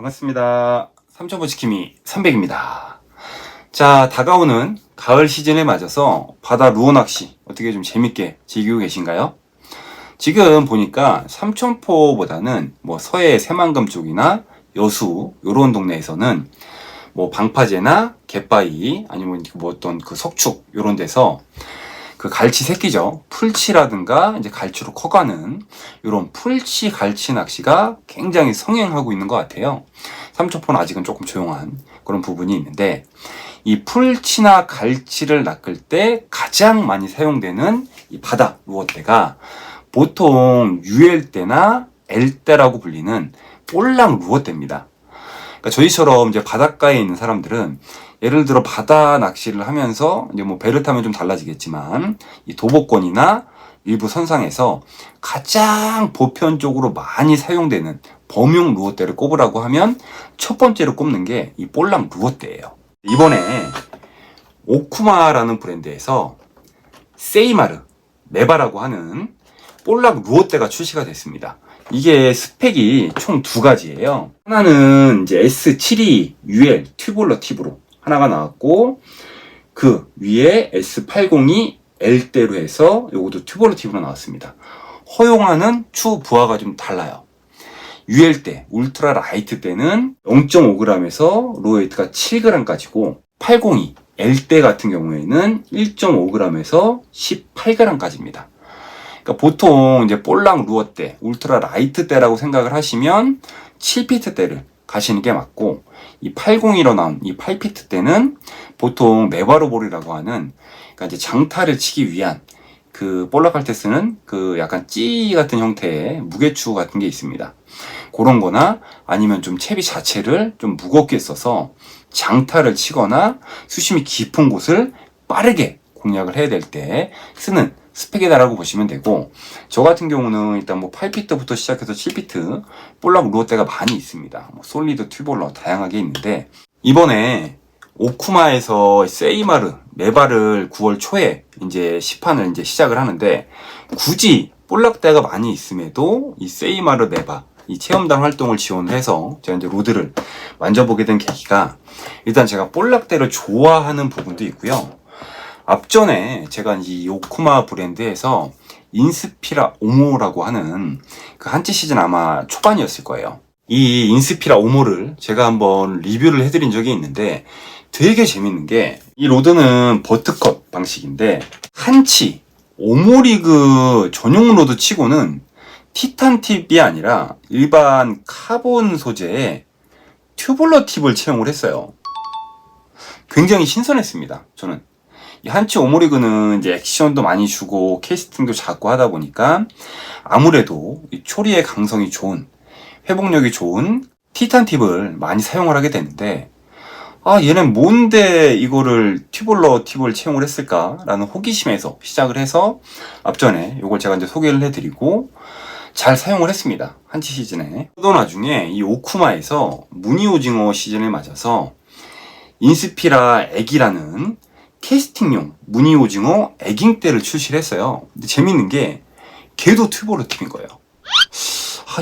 반갑습니다. 삼천포치킴이 300입니다. 자, 다가오는 가을 시즌에 맞아서 바다 루어 낚시 어떻게 좀 재밌게 즐기고 계신가요? 지금 보니까 삼천포보다는 뭐 서해 새만금 쪽이나 여수 요런 동네에서는 뭐 방파제나 갯바위 아니면 뭐 어떤 그 석축 요런 데서 그 갈치 새끼죠. 풀치라든가 이제 갈치로 커가는 이런 풀치 갈치 낚시가 굉장히 성행하고 있는 것 같아요. 삼천포는 아직은 조금 조용한 그런 부분이 있는데, 이 풀치나 갈치를 낚을 때 가장 많이 사용되는 이 바다 루어대가 보통 UL대나 L대라고 불리는 볼락 루어대입니다. 그러니까 저희처럼 이제 바닷가에 있는 사람들은 예를 들어 바다 낚시를 하면서 이제 뭐 배를 타면 좀 달라지겠지만 이 도보권이나 일부 선상에서 가장 보편적으로 많이 사용되는 범용 루어대를 꼽으라고 하면 첫 번째로 꼽는 게 이 볼락 루어대예요. 이번에 오쿠마라는 브랜드에서 세이마르 메바라고 하는 볼락 루어대가 출시가 됐습니다. 이게 스펙이 총 두 가지예요. 하나는 이제 S72 UL 튜볼러 팁으로 하나가 나왔고, 그 위에 S802 L대로 해서 요것도 튜볼러 팁으로 나왔습니다. 허용하는 추 부하가 좀 달라요. UL대, 울트라 라이트 때는 0.5g에서 로웨이트가 7g까지고, 802 L대 같은 경우에는 1.5g에서 18g까지입니다. 그러니까 보통 이제 볼락 루어대, 울트라 라이트 대라고 생각을 하시면 7피트 대를 가시는 게 맞고, 이 802로 나온 이 8피트 대는 보통 메바로볼이라고 하는, 그러니까 이제 장타를 치기 위한 그 볼락할 때 쓰는 그 약간 찌 같은 형태의 무게추 같은 게 있습니다. 그런 거나 아니면 좀 채비 자체를 좀 무겁게 써서 장타를 치거나 수심이 깊은 곳을 빠르게 공략을 해야 될 때 쓰는 스펙이다라고 보시면 되고, 저 같은 경우는 일단 뭐 8피트부터 시작해서 7피트 볼락 루어대가 많이 있습니다. 뭐 솔리드, 튜볼러 다양하게 있는데, 이번에 오쿠마에서 세이마르 메바를 9월 초에 이제 시판을 이제 시작을 하는데, 굳이 볼락대가 많이 있음에도 이 세이마르 메바 이 체험단 활동을 지원을 해서 제가 이제 로드를 만져보게 된 계기가, 일단 제가 볼락대를 좋아하는 부분도 있고요. 앞전에 제가 이 오쿠마 브랜드에서 인스피라 오모라고 하는 그 한치 시즌 아마 초반이었을 거예요. 이 인스피라 오모를 제가 한번 리뷰를 해드린 적이 있는데, 되게 재밌는 게 이 로드는 버트컷 방식인데, 한치 오모리그 전용 로드 치고는 티탄 팁이 아니라 일반 카본 소재의 튜블러 팁을 채용을 했어요. 굉장히 신선했습니다, 저는. 이 한치 오모리그는 이제 액션도 많이 주고 캐스팅도 작고 하다 보니까 아무래도 이 초리의 강성이 좋은, 회복력이 좋은 티탄 팁을 많이 사용을 하게 되는데, 얘는 뭔데 이거를 튜볼러 팁을 채용을 했을까라는 호기심에서 시작을 해서 앞전에 이걸 제가 이제 소개를 해드리고 잘 사용을 했습니다, 한치 시즌에. 또 나중에 이 오쿠마에서 무늬오징어 시즌을 맞아서 인스피라 액이라는 캐스팅용 무늬오징어 애깅대를 출시를 했어요. 근데 재밌는 게 걔도 튜볼러 팁인 거예요.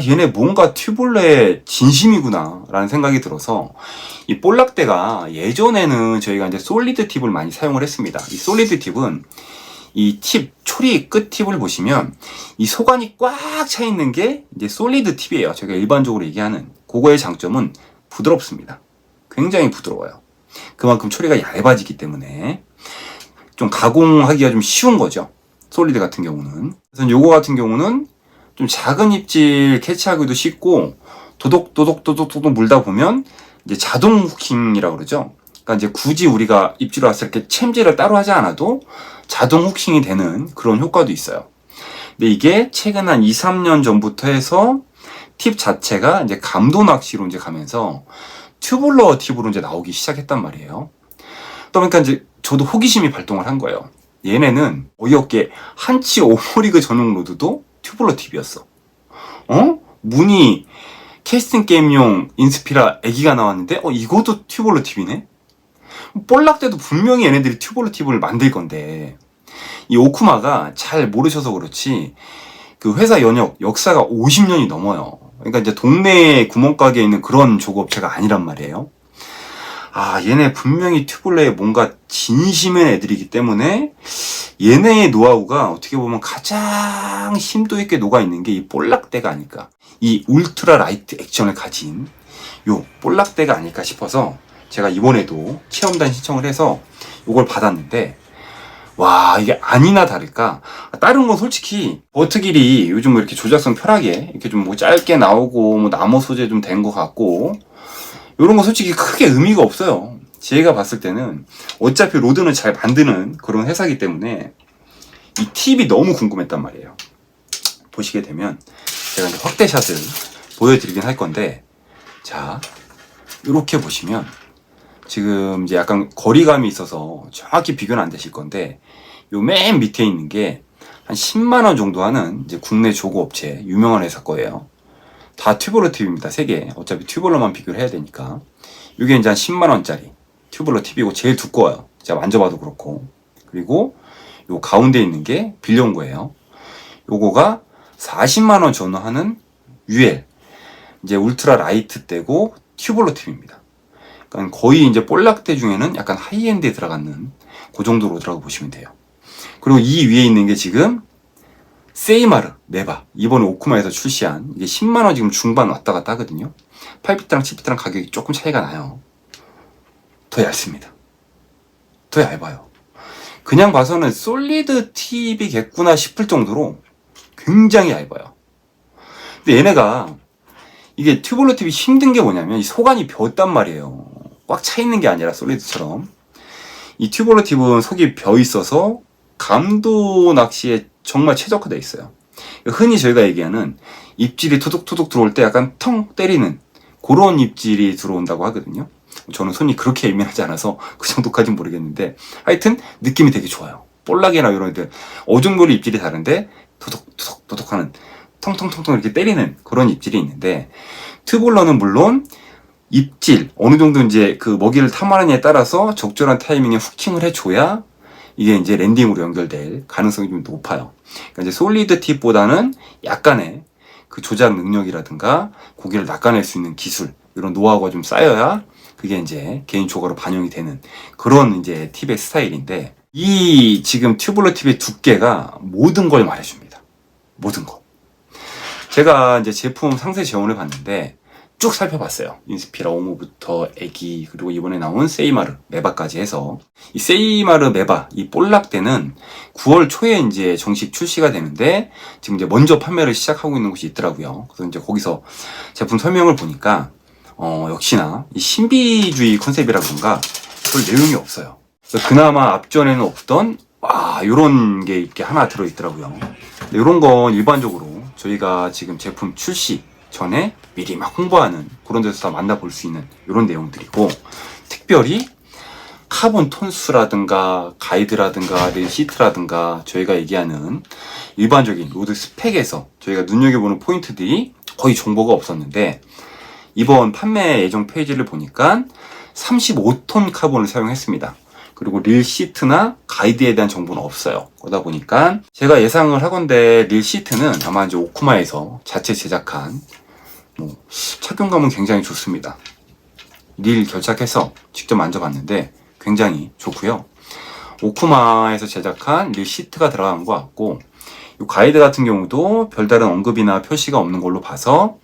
얘네 뭔가 튜볼러의 진심이구나 라는 생각이 들어서, 이 볼락대가 예전에는 저희가 이제 솔리드 팁을 많이 사용을 했습니다. 이 솔리드 팁은 이 팁, 초리 끝 팁을 보시면 이 소관이 꽉 차 있는 게 이제 솔리드 팁이에요. 저희가 일반적으로 얘기하는 그거의 장점은 부드럽습니다. 굉장히 부드러워요. 그만큼 초리가 얇아지기 때문에 좀 가공하기가 좀 쉬운 거죠, 솔리드 같은 경우는. 그래서 요거 같은 경우는 좀 작은 입질 캐치하기도 쉽고, 도독도독 물다 보면 이제 자동 후킹이라고 그러죠. 그러니까 이제 굳이 우리가 입질을 왔을 때 챔질을 따로 하지 않아도 자동 후킹이 되는 그런 효과도 있어요. 근데 이게 최근 한 2, 3년 전부터 해서 팁 자체가 이제 감도 낚시로 이제 가면서 튜블러 팁으로 이제 나오기 시작했단 말이에요. 그러니까 이제 저도 호기심이 발동을 한 거예요. 얘네는 어이없게 한치 오모리그 전용 로드도 튜블러 팁이었어. 무늬 캐스팅 게임용 인스피라 애기가 나왔는데 이것도 튜블러 팁이네? 볼락 때도 분명히 얘네들이 튜블러 팁을 만들 건데, 이 오쿠마가 잘 모르셔서 그렇지 그 회사 역사가 50년이 넘어요. 그러니까 이제 동네 구멍가게에 있는 그런 조그업체가 아니란 말이에요. 아, 얘네 분명히 튜블러에 뭔가 진심인 애들이기 때문에 얘네의 노하우가 어떻게 보면 가장 심도 있게 녹아있는 게 이 볼락대가 아닐까. 이 울트라 라이트 액션을 가진 요 볼락대가 아닐까 싶어서 제가 이번에도 체험단 신청을 해서 요걸 받았는데, 와, 이게 아니나 다를까. 다른 건 솔직히 버트길이 요즘 뭐 이렇게 조작성 편하게 이렇게 좀 뭐 짧게 나오고 뭐 나무 소재 좀 된 것 같고 요런 거 솔직히 크게 의미가 없어요. 제가 봤을 때는 어차피 로드는 잘 만드는 그런 회사이기 때문에 이 팁이 너무 궁금했단 말이에요. 보시게 되면 제가 이제 확대샷을 보여드리긴 할 건데, 자, 이렇게 보시면 지금 이제 약간 거리감이 있어서 정확히 비교는 안 되실 건데, 요 맨 밑에 있는 게 한 10만원 정도 하는 이제 국내 조거 업체 유명한 회사 거예요. 다 튜블러 팁입니다. 3개. 어차피 튜블러만 비교를 해야 되니까. 이게 이제 한 10만원짜리 튜블러 팁이고 제일 두꺼워요. 제가 만져봐도 그렇고. 그리고 요 가운데 있는 게 빌려온 거예요. 요거가 40만원 전후하는 UL, 이제 울트라 라이트 대고 튜블러 팁입니다. 그러니까 거의 이제 볼락대 중에는 약간 하이엔드에 들어가는 그 정도 로드라고 보시면 돼요. 그리고 이 위에 있는 게 지금 세이마르 메바, 이번에 오쿠마에서 출시한, 이게 10만원 지금 중반 왔다 갔다 하거든요. 8비트랑 7비트랑 가격이 조금 차이가 나요. 더 얇습니다. 더 얇아요. 그냥 봐서는 솔리드 팁이겠구나 싶을 정도로 굉장히 얇아요. 근데 얘네가 이게 튜블러 팁이 힘든 게 뭐냐면 이 속안이 벼었단 말이에요. 꽉 차 있는 게 아니라 솔리드처럼. 이 튜블러 팁은 속이 벼 있어서 감도 낚시에 정말 최적화되어 있어요. 흔히 저희가 얘기하는 입질이 토독토독 들어올 때 약간 텅 때리는 그런 입질이 들어온다고 하거든요. 저는 손이 그렇게 예민하지 않아서 그 정도까지는 모르겠는데, 하여튼 느낌이 되게 좋아요. 볼락이나 이런 애들 어종별로 입질이 다른데 토독토독 하는, 텅텅텅텅 이렇게 때리는 그런 입질이 있는데, 튜블러는 물론 입질 어느 정도 이제 그 먹이를 탐하느냐에 따라서 적절한 타이밍에 후킹을 해줘야 이게 이제 랜딩으로 연결될 가능성이 좀 높아요. 그러니까 이제 솔리드 팁보다는 약간의 그 조작 능력이라든가 고기를 낚아낼 수 있는 기술, 이런 노하우가 좀 쌓여야 그게 이제 개인 조가로 반영이 되는 그런 이제 팁의 스타일인데, 이 지금 튜블러 팁의 두께가 모든 걸 말해줍니다. 모든 거. 제가 이제 제품 상세 재원을 봤는데 쭉 살펴봤어요. 인스피라 오모부터 애기, 그리고 이번에 나온 세이마르 메바까지 해서, 이 세이마르 메바 이 볼락대는 9월 초에 이제 정식 출시가 되는데 지금 이제 먼저 판매를 시작하고 있는 곳이 있더라고요. 그래서 이제 거기서 제품 설명을 보니까 역시나 이 신비주의 컨셉이라 그런가 별 내용이 없어요. 그나마 앞전에는 없던 요런 게 이렇게 하나 들어있더라고요. 이런 건 일반적으로 저희가 지금 제품 출시 전에 미리 막 홍보하는 그런 데서 다 만나볼 수 있는 이런 내용들이고, 특별히 카본 톤수라든가 가이드라든가 시트라든가 저희가 얘기하는 일반적인 로드 스펙에서 저희가 눈여겨보는 포인트들이 거의 정보가 없었는데, 이번 판매 예정 페이지를 보니까 35톤 카본을 사용했습니다. 그리고 릴 시트나 가이드에 대한 정보는 없어요. 그러다 보니까 제가 예상을 하건대 릴 시트는 아마 이제 오쿠마에서 자체 제작한, 착용감은 굉장히 좋습니다. 릴 결착해서 직접 만져봤는데 굉장히 좋고요. 오쿠마에서 제작한 릴 시트가 들어간 것 같고, 이 가이드 같은 경우도 별다른 언급이나 표시가 없는 걸로 봐서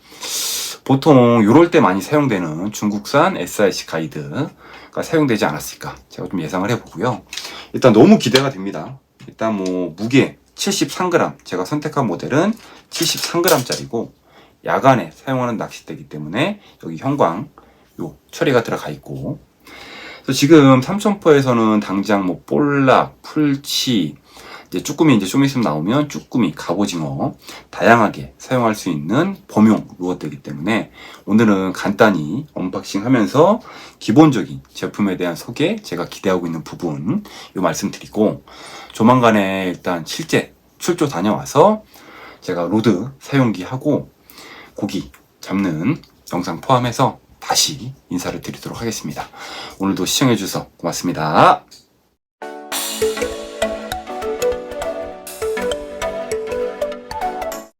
보통 이럴 때 많이 사용되는 중국산 SIC 가이드가 사용되지 않았을까 제가 좀 예상을 해보고요. 일단 너무 기대가 됩니다. 일단 뭐 무게 73g, 제가 선택한 모델은 73g짜리고 야간에 사용하는 낚싯대이기 때문에 여기 형광 요 처리가 들어가 있고, 그래서 지금 삼천포에서는 당장 뭐 볼락, 풀치, 이제 쭈꾸미 이제 좀 있으면 나오면 쭈꾸미, 갑오징어 다양하게 사용할 수 있는 범용 루어대이기 때문에 오늘은 간단히 언박싱 하면서 기본적인 제품에 대한 소개, 제가 기대하고 있는 부분 요 말씀드리고, 조만간에 일단 실제 출조 다녀와서 제가 로드 사용기 하고 고기 잡는 영상 포함해서 다시 인사를 드리도록 하겠습니다. 오늘도 시청해주셔서 고맙습니다.